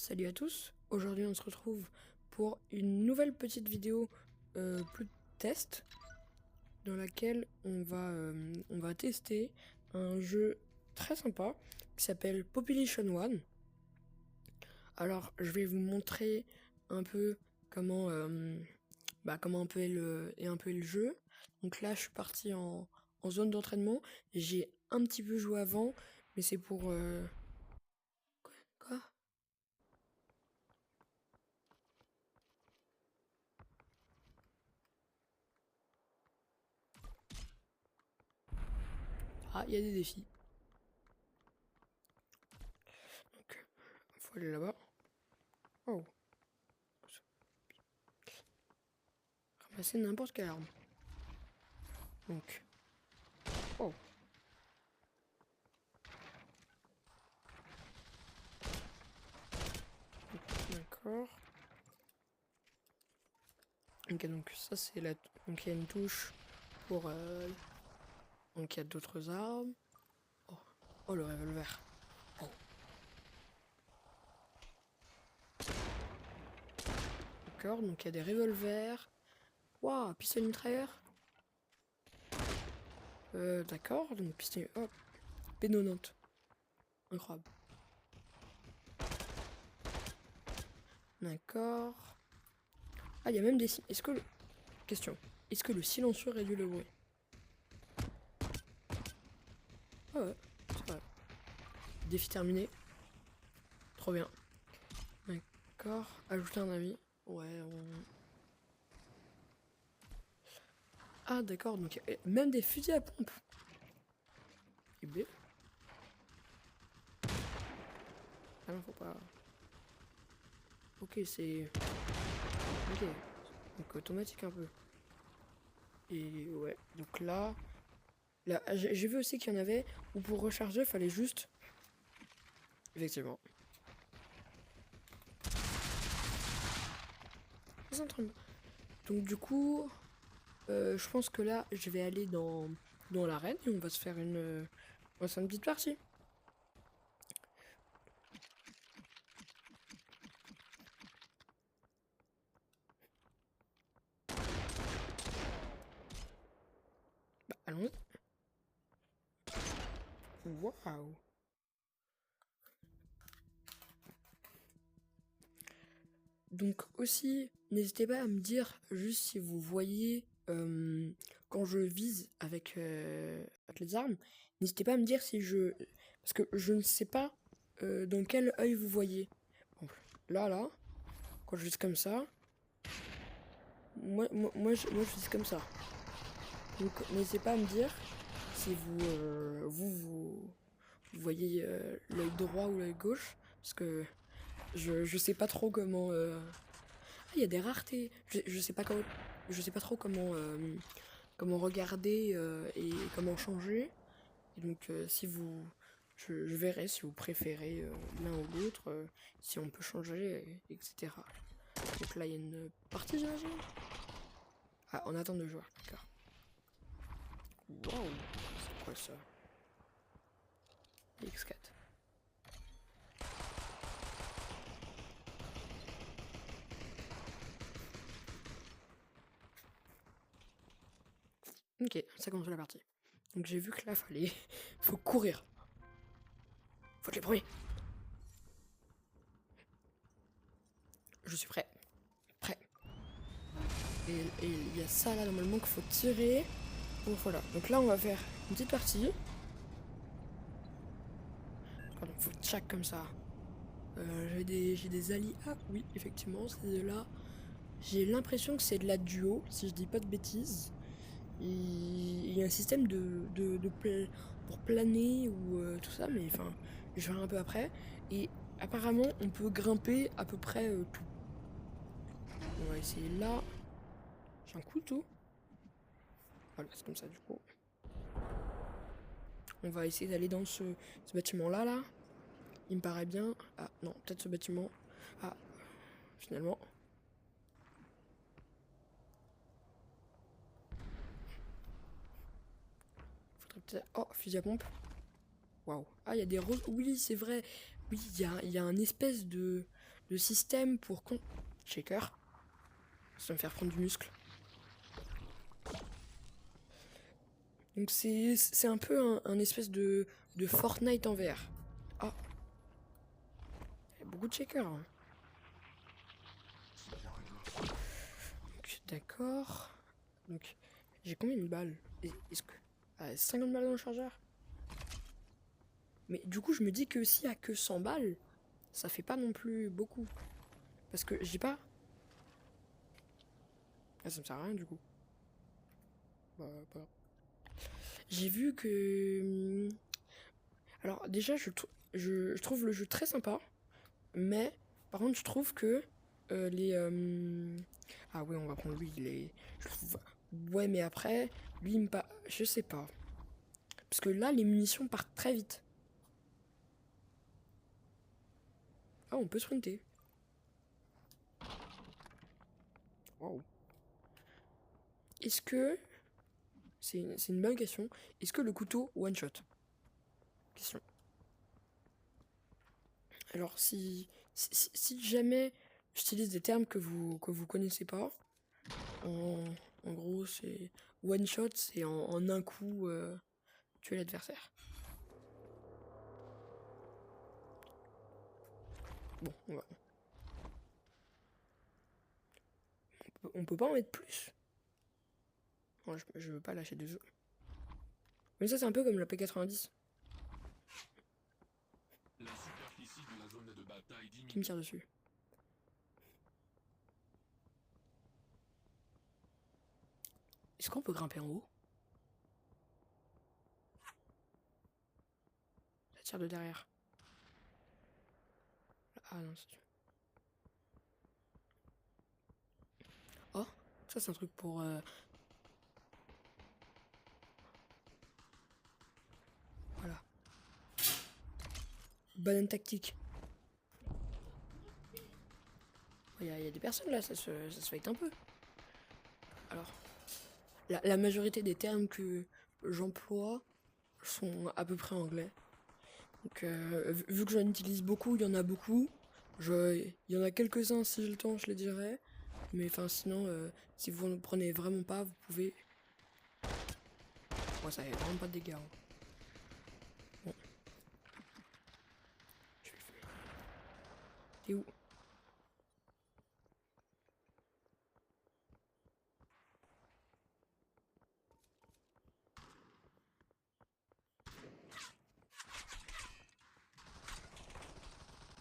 Salut à tous, aujourd'hui on se retrouve pour une nouvelle petite vidéo plus test dans laquelle on va tester un jeu très sympa qui s'appelle Population One. Alors je vais vous montrer un peu comment, comment un peu le jeu. Donc là je suis parti en zone d'entraînement, j'ai un petit peu joué avant mais c'est pour... Quoi? Ah, il y a des défis. Donc, faut aller là-bas. Oh. Ramasser n'importe quelle arme. Donc. Oh. D'accord. Ok, donc ça c'est la... Donc il y a une touche pour... Donc il y a d'autres armes. Oh. Oh, le revolver. Oh. D'accord, donc il y a des revolvers. Waouh, pistolet mitrailleur. D'accord, donc pistolet... Hop. P90. Incroyable. D'accord. Ah, il y a même des... Est-ce que... Question. Est-ce que le silencieux réduit le bruit? Ah ouais, c'est vrai. Défi terminé. Trop bien. D'accord. Ajouter un ami. Ouais, Ah d'accord, donc même des fusils à pompe. Et B. Ah non, faut pas... Ok, c'est... Ok. Donc automatique un peu. Et ouais, donc là... Là, j'ai vu aussi qu'il y en avait où pour recharger, il fallait juste... Effectivement. Donc du coup, je pense que là, je vais aller dans l'arène et on va se faire on va se faire une petite partie. Bah, allons. Waouh. Donc aussi, n'hésitez pas à me dire juste si vous voyez quand je vise avec les armes, n'hésitez pas à me dire si je... Parce que je ne sais pas dans quel œil vous voyez. Bon, là, quand je vise comme ça, moi je vise comme ça. Donc n'hésitez pas à me dire si vous voyez l'œil droit ou l'œil gauche, parce que je sais pas trop comment... Ah, il y a des raretés. Je sais pas je sais pas trop comment regarder et comment changer. Et donc si vous... Je verrai si vous préférez l'un ou l'autre, si on peut changer, etc. Donc là, il y a une partie, j'imagine. Ah, on attend de joueurs, d'accord. Waouh, c'est quoi ça? X4. Ok, ça commence la partie. Donc j'ai vu que là, faut courir. Faut être les premiers. Je suis prêt. Prêt. Et il y a ça là normalement qu'il faut tirer. Donc voilà. Donc là on va faire une petite partie. Pardon, faut tchac comme ça. J'ai des alliés. Ah oui, effectivement, c'est de là. J'ai l'impression que c'est de la duo, si je dis pas de bêtises. Il y a un système pour planer ou tout ça, mais enfin, je verrai un peu après. Et apparemment, on peut grimper à peu près tout. On va essayer là. J'ai un couteau. Voilà, c'est comme ça du coup. On va essayer d'aller dans ce bâtiment-là, là. Il me paraît bien. Ah, non, peut-être ce bâtiment. Ah, finalement. Faudrait peut-être... Oh, fusil à pompe. Waouh. Ah, il y a des roses. Oui, c'est vrai. Oui, il y a un espèce de de système pour shaker. Ça va me faire prendre du muscle. Donc c'est un peu un espèce de Fortnite en VR. Ah. Il y a beaucoup de shakers. Hein. D'accord. Donc j'ai combien de balles? Est-ce que... 50 balles dans le chargeur? Mais du coup je me dis que s'il y a que 100 balles, ça fait pas non plus beaucoup. Parce que j'ai pas... Ah, ça me sert à rien du coup. Bah, pas. J'ai vu que... Alors déjà, je trouve le jeu très sympa. Mais, par contre, je trouve que les... Ah ouais, on va prendre lui, il est... Ouais, mais après, lui, il me pas... Je sais pas. Parce que là, les munitions partent très vite. Ah, on peut sprinter. Waouh. Est-ce que... C'est une bonne question. Est-ce que le couteau one-shot? Question. Alors, si jamais j'utilise des termes que vous connaissez pas, en gros, c'est one-shot, c'est en un coup tuer l'adversaire. Bon, on peut pas en mettre plus. Moi, je veux pas lâcher de jeu. Mais ça, c'est un peu comme la P90. Qui me tire dessus. Est-ce qu'on peut grimper en haut? Ça tire de derrière. Ah non, c'est... Oh, ça c'est un truc pour... Voilà. Banane tactique. Il y a des personnes là, ça se fight un peu. Alors, la majorité des termes que j'emploie sont à peu près anglais. Donc, vu que j'en utilise beaucoup, il y en a beaucoup. Il y en a quelques-uns, si j'ai le temps, je les dirais. Mais enfin, sinon, si vous ne prenez vraiment pas, vous pouvez... Moi, ça fait vraiment pas de dégâts. Hein. Bon. T'es où?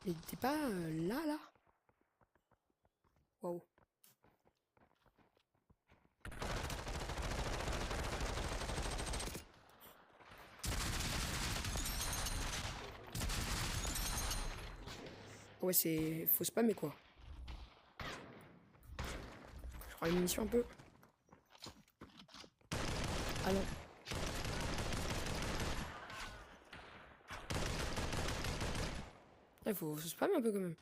Mais t'es pas là? Waouh. Ouais, c'est... Faut spammer quoi. Je prends une munition un peu. Ah non. Il faut spammer un peu quand même.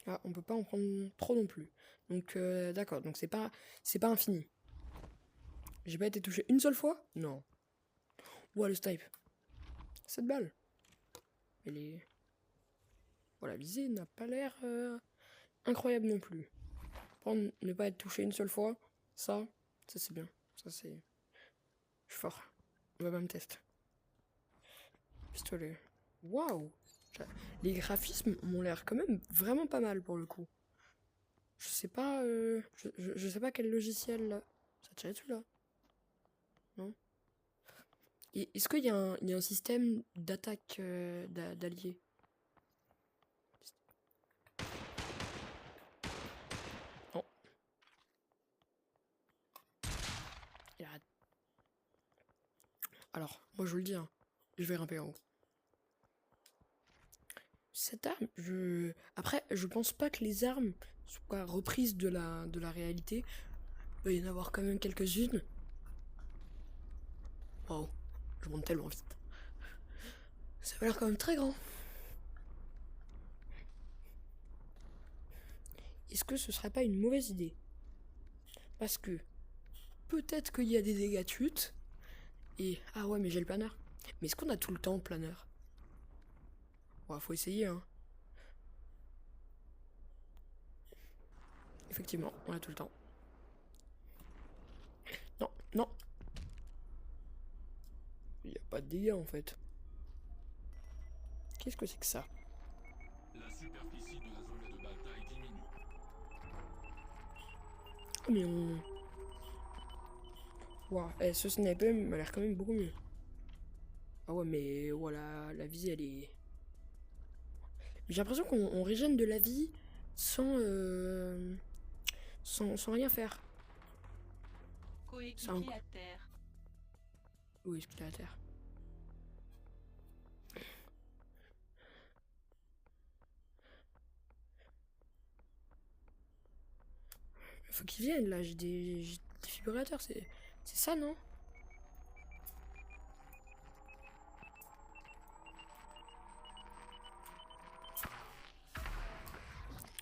Ah, on peut pas en prendre trop non plus. Donc d'accord, donc c'est pas infini. J'ai pas été touché une seule fois? Non. Ouah, le snipe. 7 balles. Elle est... Voilà, la visée n'a pas l'air incroyable non plus. Prendre, ne pas être touché une seule fois, ça c'est bien. Ça c'est... Je suis fort. On va même test. Pistolet. Waouh! Les graphismes m'ont l'air quand même vraiment pas mal pour le coup. Je sais pas... je sais pas quel logiciel là. Ça tirait dessus là? Non? Est-ce qu'il y a un système d'attaque d'alliés? Non. Alors, moi je vous le dis, hein, je vais grimper en haut. Cette arme, Après, je pense pas que les armes soient reprises de la réalité. Il va y en avoir quand même quelques-unes. Wow, je monte tellement vite. Ça va l'air quand même très grand. Est-ce que ce serait pas une mauvaise idée? Parce que peut-être qu'il y a des dégâts de chute. Et... Ah ouais, mais j'ai le planeur. Mais est-ce qu'on a tout le temps planeur? Ouais, faut essayer, hein. Effectivement, on a tout le temps. Non, non. Il n'y a pas de dégâts en fait. Qu'est-ce que c'est que ça? La superficie de la zone de bataille diminue. Oh, mais on... Waouh, ce sniper m'a l'air quand même beaucoup mieux. Ah ouais, mais voilà, la vie elle est... J'ai l'impression qu'on régène de la vie sans, sans rien faire. Coéquipier à terre. Où est-ce qu'il est à terre? Faut qu'ils viennent là, j'ai des défibrillateurs, c'est ça non?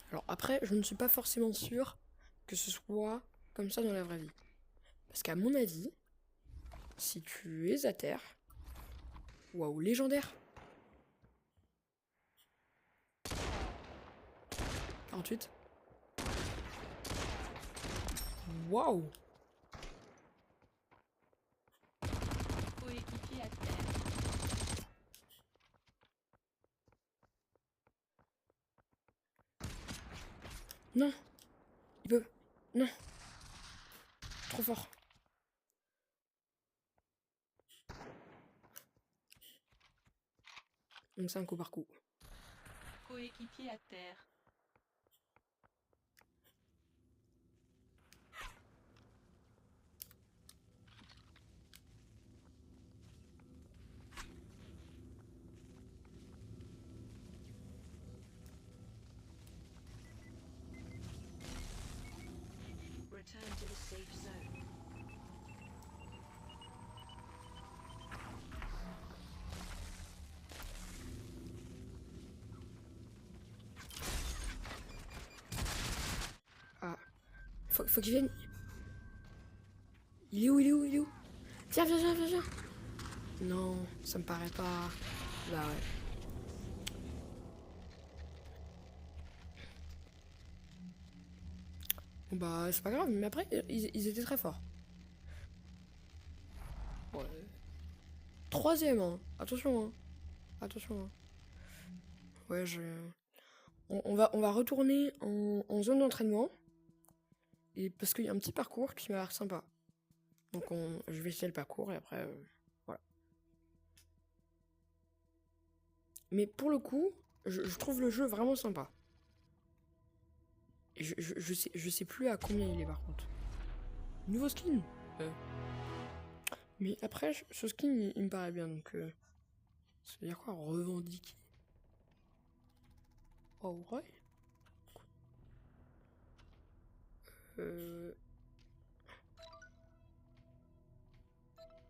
Alors après, je ne suis pas forcément sûr que ce soit comme ça dans la vraie vie. Parce qu'à mon avis, si tu es à terre, waouh, légendaire. 48. Waouh. Coéquipier à terre. Non. Il peut. Non. Trop fort. Donc c'est un coup par coup. Coéquipier à terre. Return to the safe zone. Ah. Faut qu'il vienne. Il est où? Il est où? Il est où? Viens, viens, viens, viens, viens. Non, ça me paraît pas. Bah ouais. Bon bah c'est pas grave, mais après ils étaient très forts. Ouais. Troisième, hein. Attention, hein. Attention, hein. Ouais, on va retourner en zone d'entraînement. Et parce qu'il y a un petit parcours qui m'a l'air sympa. Donc je vais essayer le parcours et après, voilà. Mais pour le coup, je trouve le jeu vraiment sympa. Et je sais plus à combien il est par contre. Nouveau skin. Mais après, ce skin, il me paraît bien, donc... ça veut dire quoi, revendiquer? Oh, ouais.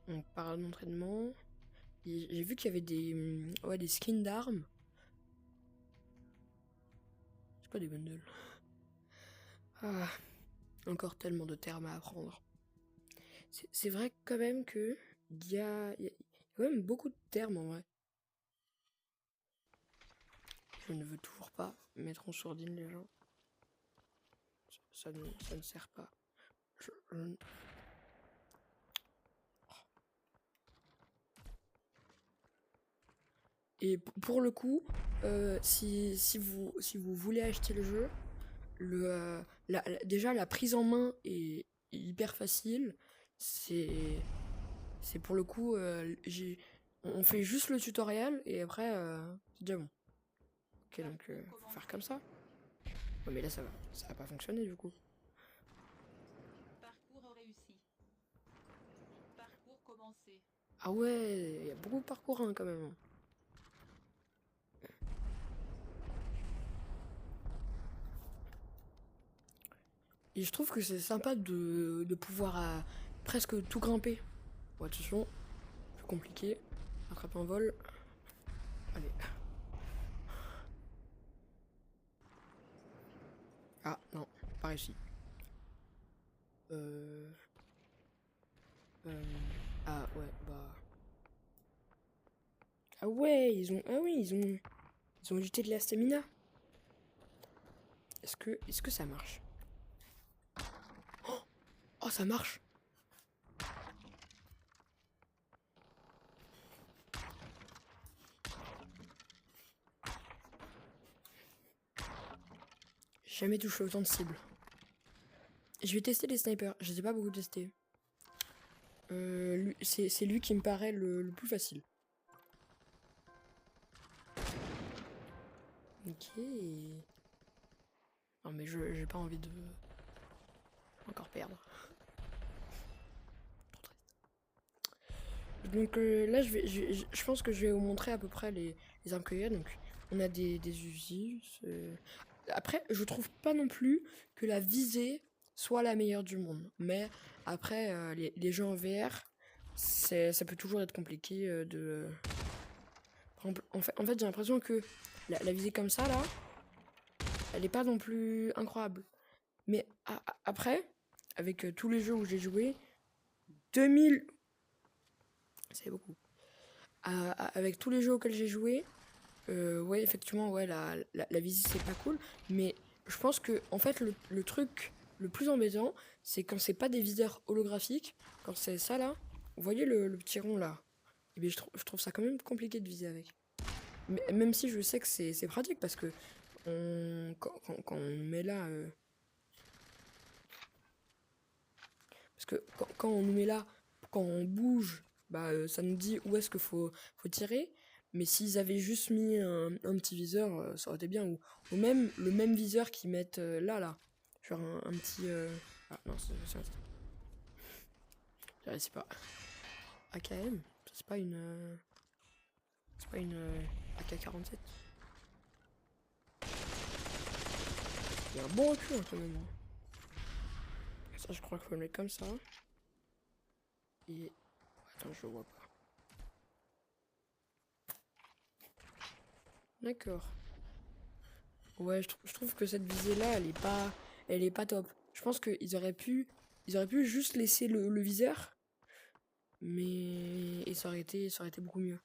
On parle d'entraînement. J'ai vu qu'il y avait ouais, des skins d'armes. C'est pas des bundles. Ah, encore tellement de termes à apprendre. C'est vrai quand même que il y a quand même beaucoup de termes en vrai. Je ne veux toujours pas mettre en sourdine les gens. Ça ne sert pas. Je... Et pour le coup, si vous voulez acheter le jeu, déjà la prise en main est hyper facile. C'est pour le coup, on fait juste le tutoriel et après c'est déjà bon. Ok, donc faut faire comme ça. Ouais, mais là ça va pas fonctionner du coup. Parcours réussi. Parcours commencé. Ah ouais, il y a beaucoup de parcours hein, quand même. Et je trouve que c'est sympa de pouvoir presque tout grimper. Bon, attention, plus compliqué. Attraper un vol. Allez. Ah non, pas réussi. Ah ouais, bah... Ah ouais, ah oui, ils ont ajouté de la stamina. Est-ce que ça marche? Oh, ça marche. J'ai jamais touché autant de cibles. Je vais tester les snipers. Je les ai pas beaucoup testés. C'est lui qui me paraît le plus facile. Ok. Non mais j'ai pas envie de encore perdre. Trop triste. Donc là je pense que je vais vous montrer à peu près les armes qu'il y a. Donc on a des Uzi. Après je trouve pas non plus que la visée soit la meilleure du monde. Mais après les jeux en VR, ça peut toujours être compliqué de. Par exemple, en fait j'ai l'impression que la visée comme ça là, elle est pas non plus incroyable. Mais après, avec tous les jeux où j'ai joué, 2000... C'est beaucoup. Avec tous les jeux auxquels j'ai joué, ouais, effectivement, ouais, la visite c'est pas cool. Mais je pense que, en fait, le truc le plus embêtant, c'est quand c'est pas des viseurs holographiques, quand c'est ça là. Vous voyez le petit rond là? Et bien, je trouve ça quand même compliqué de viser avec. Mais, même si je sais que c'est pratique parce que quand on met là. Parce que quand on nous met là, quand on bouge, bah, ça nous dit où est-ce qu'il faut tirer. Mais s'ils avaient juste mis un petit viseur, ça aurait été bien. Ou même le même viseur qu'ils mettent là. Genre un petit. Ah non, je réussis pas. AKM, c'est pas une. C'est pas une AK-47. Il y a un bon recul hein, quand même. Ça, je crois qu'il faut le mettre comme ça. Et. Attends, je le vois pas. D'accord. Ouais, je trouve que cette visée-là, elle est pas top. Je pense qu'ils ils auraient pu juste laisser le viseur, mais et ça aurait été beaucoup mieux.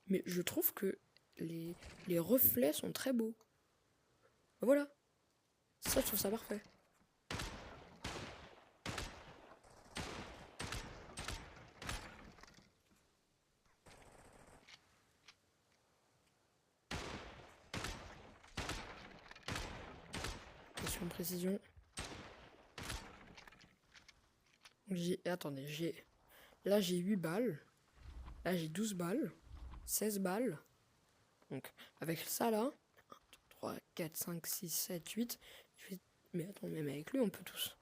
Mais je trouve que les reflets sont très beaux. Voilà, ça, je trouve ça parfait. Question de précision. Attendez, là j'ai 8 balles. Là j'ai 12 balles. 16 balles. Donc avec ça là, 1, 2, 3, 4, 5, 6, 7, 8. Mais attends, même avec lui on peut tous.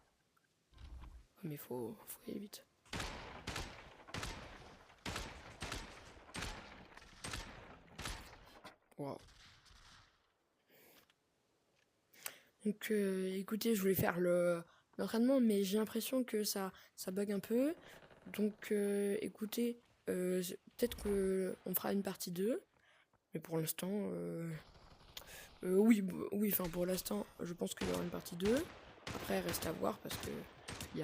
Mais faut y aller vite. Wow. Donc écoutez, je voulais faire l'entraînement, mais j'ai l'impression que ça bug un peu. Donc écoutez, peut-être qu'on fera une partie 2. Mais pour l'instant, oui, oui, enfin pour l'instant, je pense qu'il y aura une partie 2. Après, reste à voir parce que il y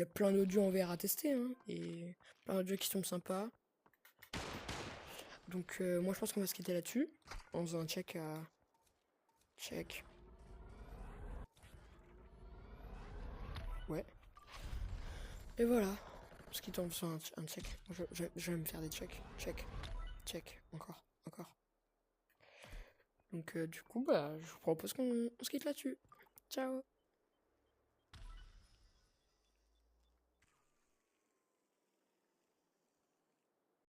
a plein d'audios en VR à tester, hein, et plein d'audios qui sont sympas. Donc moi je pense qu'on va se quitter là-dessus. On faisant un check à... Check. Ouais. Et voilà. Ce qui tombe sur un check. Je vais me faire des checks. Check. Check. Encore. Encore. Donc du coup, bah, je vous propose qu'on se quitte là-dessus. Ciao.